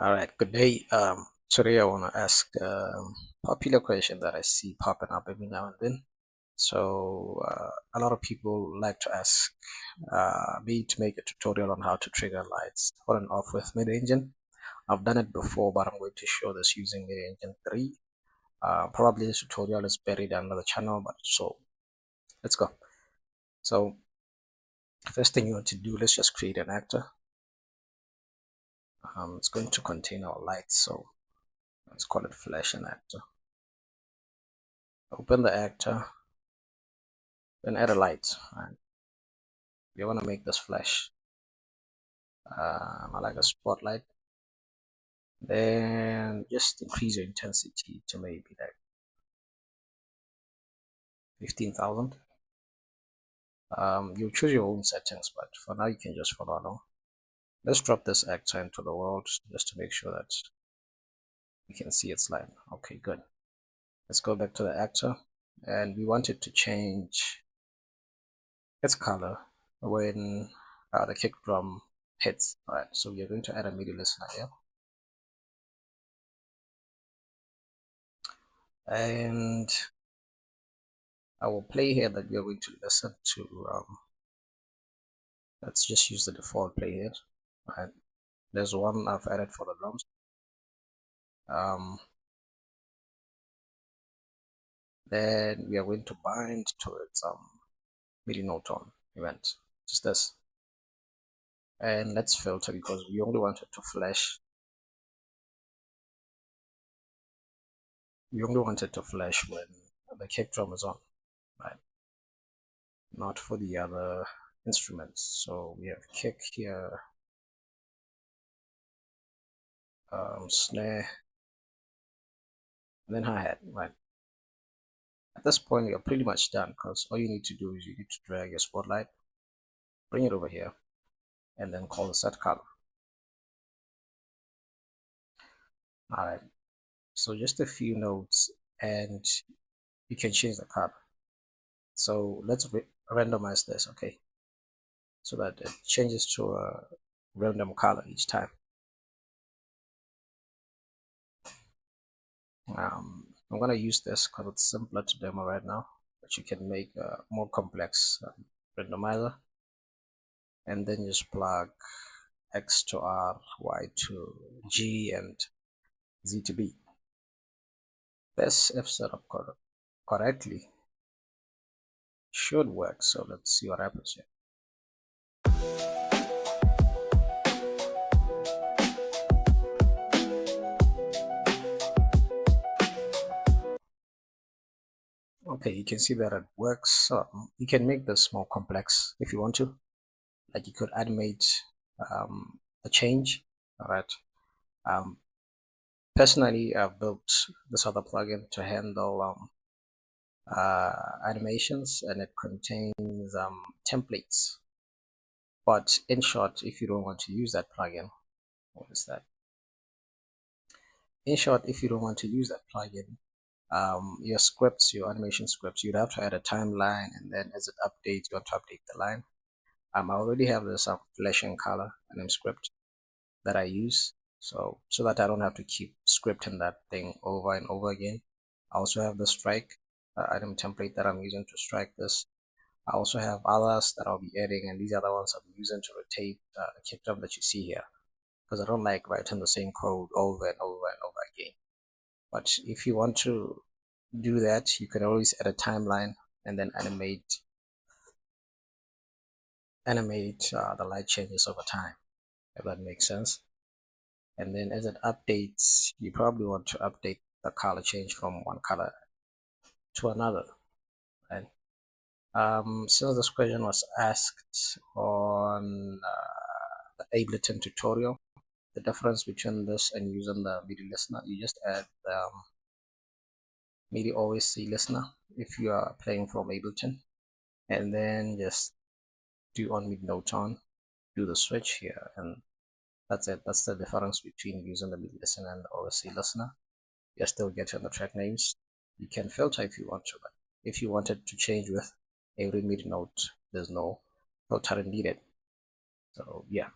All right, good day. Today I want to ask a popular question that I see popping up every now and then. A lot of people like to ask me to make a tutorial on how to trigger lights on and off with MidiEngine. I've done it before, but I'm going to show this using MidiEngine 3. Probably this tutorial is buried under the channel, but so let's go. So first thing you want to do, let's just create an actor. It's going to contain our lights, so let's call it flash and actor. Open the actor, then add a light. Right? You want to make this flash. I like a spotlight. Then just increase your intensity to maybe like 15,000. You choose your own settings, but for now you can just follow along. Let's drop this actor into the world just to make sure that you can see its line. Okay, good. Let's go back to the actor, and we want it to change its color when the kick drum hits. All right, so we are going to add a MIDI listener here. And I will play here that we are going to listen to. Let's just use the default play here. Right, there's one I've added for the drums. Then we are going to bind to its MIDI note on event, just this. And let's filter because we only want it to flash. We only want it to flash when the kick drum is on, right? Not for the other instruments. So we have kick here, snare, and then hi-hat, right? At this point, you're pretty much done because all you need to do is you need to drag your spotlight, bring it over here, and then call the set color. All right, so just a few notes and you can change the color. So let's randomize this, okay? So that it changes to a random color each time. I'm gonna use this because it's simpler to demo right now, but you can make a more complex randomizer and then just plug X to R, Y to G, and Z to B. This, if set up correctly, should work. So let's see what happens here. Okay, you can see that it works. You can make this more complex if you want to. Like you could animate a change. All right. Personally, I've built this other plugin to handle animations, and it contains templates. But in short, if you don't want to use that plugin, what is that? In short, if you don't want to use that plugin, your scripts, your animation scripts, you'd have to add a timeline, and then as it updates, you want to update the line. I already have this flash and color anim script that I use, so that I don't have to keep scripting that thing over and over again. I also have the strike item template that I'm using to strike this. I also have others that I'll be adding, and these are the ones I'm using to rotate the kick drum that you see here, because I don't like writing the same code over and over and over again. But if you want to do that, you can always add a timeline and then animate the light changes over time, if that makes sense. And then as it updates, you probably want to update the color change from one color to another, right? Since this question was asked on the Ableton tutorial, the difference between this and using the MIDI listener, you just add the MIDI always see listener if you are playing from Ableton, and then just do on MIDI note on, do the switch here, and that's it. That's the difference between using the MIDI listener and the OSC listener. You're still getting the track names. You can filter if you want to, but if you wanted to change with every MIDI note, there's no filtering needed. So yeah.